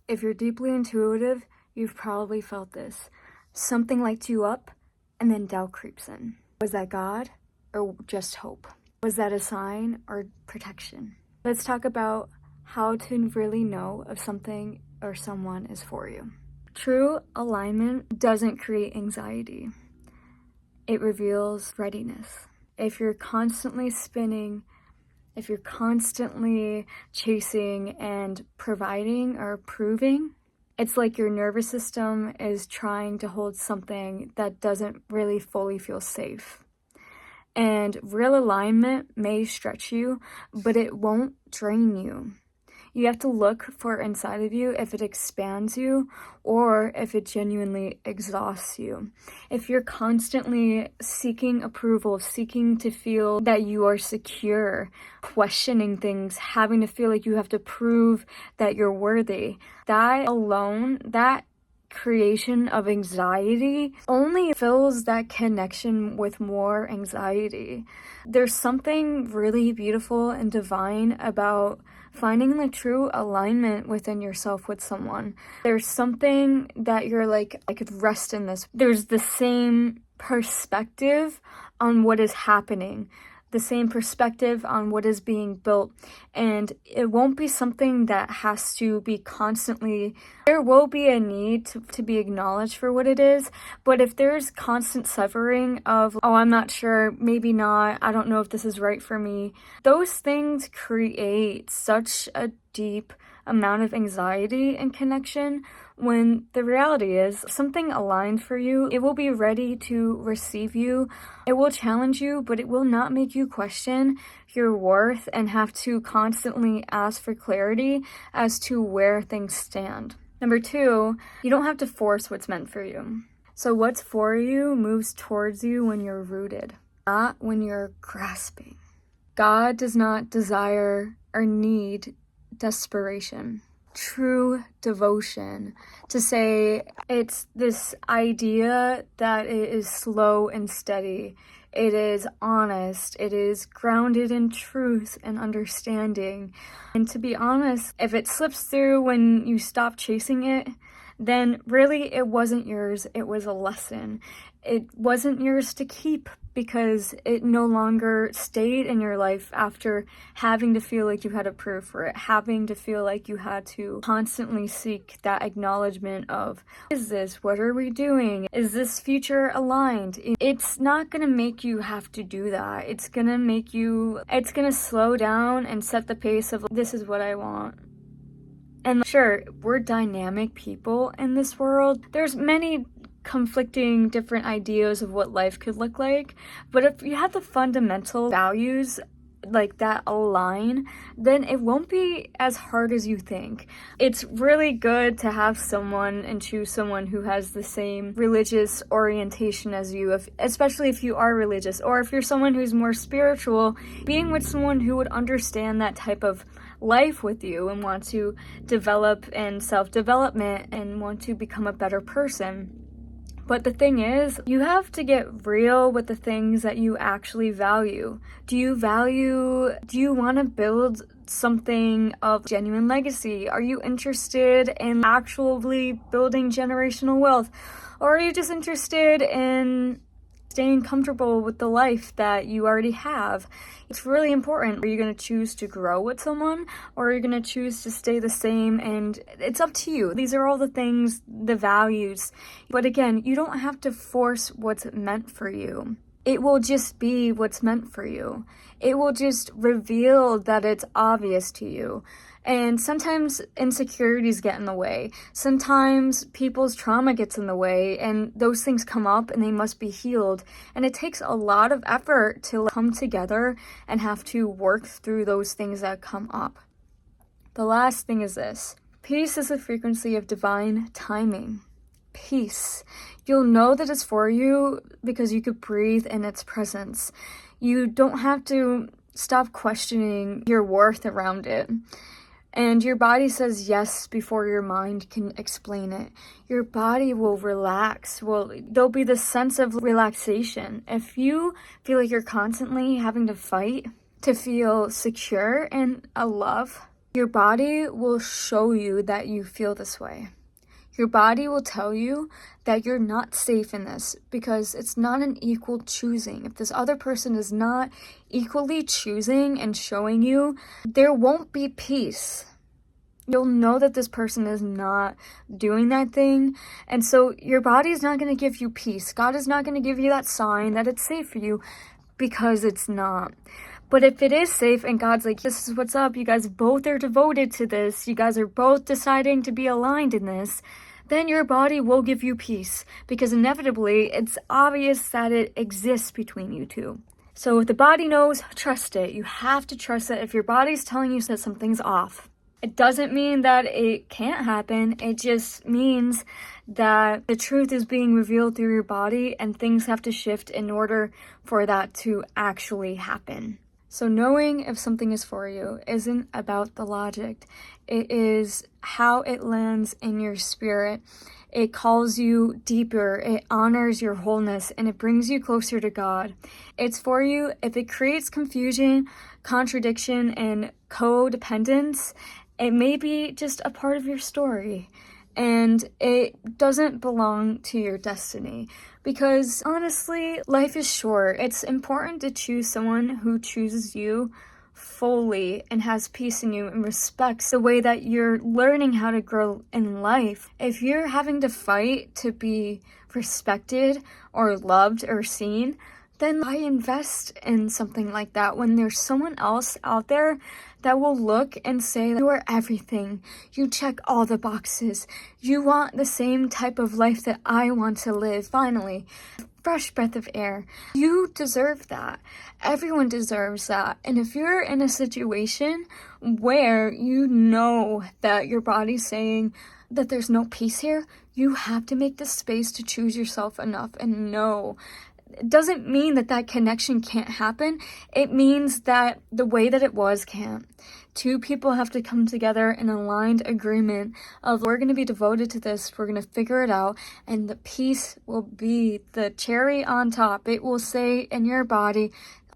If you're deeply intuitive, you've probably felt this. Something lights you up, and then doubt creeps in. Was that God or just hope? Was that a sign or protection? Let's talk about how to really know if something or someone is for you. True alignment doesn't create anxiety. It reveals readiness. If you're constantly spinning, if you're constantly chasing and providing or proving, it's like your nervous system is trying to hold something that doesn't really fully feel safe. And real alignment may stretch you, but it won't drain you. You have to look for inside of you if it expands you or if it genuinely exhausts you. If you're constantly seeking approval, seeking to feel that you are secure, questioning things, having to feel like you have to prove that you're worthy, that alone, that creation of anxiety only fills that connection with more anxiety. There's something really beautiful and divine about finding the true alignment within yourself with someone. There's something that you're like, I could rest in this. There's the same perspective on what is happening, the same perspective on what is being built, and it won't be something that has to be constantly. There will be a need to be acknowledged for what it is, but if there's constant severing of, oh, I'm not sure, maybe not, I don't know if this is right for me, those things create such a deep amount of anxiety and connection, when the reality is something aligned for you, it will be ready to receive you. It will challenge you, but it will not make you question your worth and have to constantly ask for clarity as to where things stand. Number 2, you don't have to force what's meant for you. So what's for you moves towards you when you're rooted, not when you're grasping. God does not desire or need desperation. True devotion, to say it's this idea that it is slow and steady, it is honest, it is grounded in truth and understanding. And to be honest, if it slips through when you stop chasing it, then really it wasn't yours, it was a lesson. It wasn't yours to keep because it no longer stayed in your life after having to feel like you had to prove for it, having to feel like you had to constantly seek that acknowledgement of, is this, what are we doing? Is this future aligned? It's not gonna make you have to do that. It's gonna slow down and set the pace of, this is what I want. And sure, we're dynamic people in this world. There's many conflicting different ideas of what life could look like, but if you have the fundamental values like that align, then it won't be as hard as you think. It's really good to have someone and choose someone who has the same religious orientation as you, especially if you are religious, or if you're someone who's more spiritual, being with someone who would understand that type of life with you and want to develop in self-development and want to become a better person. But the thing is, you have to get real with the things that you actually value. Do you want to build something of genuine legacy? Are you interested in actually building generational wealth? Or are you just interested in staying comfortable with the life that you already have? It's really important. Are you going to choose to grow with someone, or are you going to choose to stay the same? And it's up to you. These are all the things, the values. But again, you don't have to force what's meant for you. It will just be what's meant for you. It will just reveal that it's obvious to you. And sometimes insecurities get in the way. Sometimes people's trauma gets in the way, and those things come up and they must be healed. And it takes a lot of effort to come together and have to work through those things that come up. The last thing is this. Peace is the frequency of divine timing. Peace. You'll know that it's for you because you could breathe in its presence. You don't have to stop questioning your worth around it. And your body says yes before your mind can explain it. Your body will relax. There'll be this sense of relaxation. If you feel like you're constantly having to fight to feel secure in a love, Your body will show you that you feel this way. Your body will tell you that you're not safe in this because it's not an equal choosing. If this other person is not equally choosing and showing you, there won't be peace. You'll know that this person is not doing that thing. And so your body is not going to give you peace. God is not going to give you that sign that it's safe for you because it's not. But if it is safe and God's like, this is what's up, you guys both are devoted to this, you guys are both deciding to be aligned in this, then your body will give you peace because inevitably it's obvious that it exists between you two. So if the body knows, trust it. You have to trust it if your body's telling you that something's off. It doesn't mean that it can't happen. It just means that the truth is being revealed through your body and things have to shift in order for that to actually happen. So knowing if something is for you isn't about the logic. It is how it lands in your spirit. It calls you deeper, it honors your wholeness, and it brings you closer to God. It's for you if it creates confusion, contradiction, and codependence. It may be just a part of your story, and it doesn't belong to your destiny. Because honestly, life is short. It's important to choose someone who chooses you fully and has peace in you and respects the way that you're learning how to grow in life. If you're having to fight to be respected or loved or seen, then I invest in something like that when there's someone else out there that will look and say, you are everything. You check all the boxes. You want the same type of life that I want to live. Finally, fresh breath of air. You deserve that. Everyone deserves that. And if you're in a situation where you know that your body's saying that there's no peace here, you have to make the space to choose yourself enough and know. It doesn't mean that that connection can't happen. It means that the way that it was can't. Two people have to come together in aligned agreement of we're going to be devoted to this, we're going to figure it out, and the peace will be the cherry on top. It will say in your body,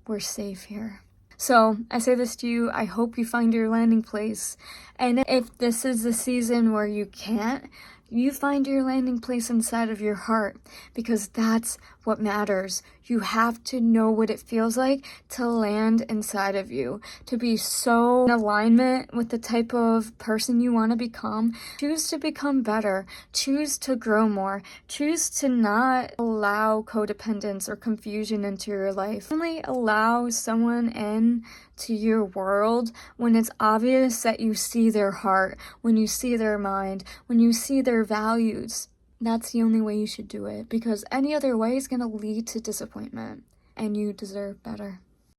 we're safe here. So I say this to you, I hope you find your landing place. And if this is the season where you can't, you find your landing place inside of your heart, because that's what matters. You have to know what it feels like to land inside of you, to be so in alignment with the type of person you want to become. Choose to become better. Choose to grow more. Choose to not allow codependence or confusion into your life. Only allow someone in to your world when it's obvious that you see their heart, when you see their mind, when you see their values. That's the only way you should do it, because any other way is going to lead to disappointment, and you deserve better.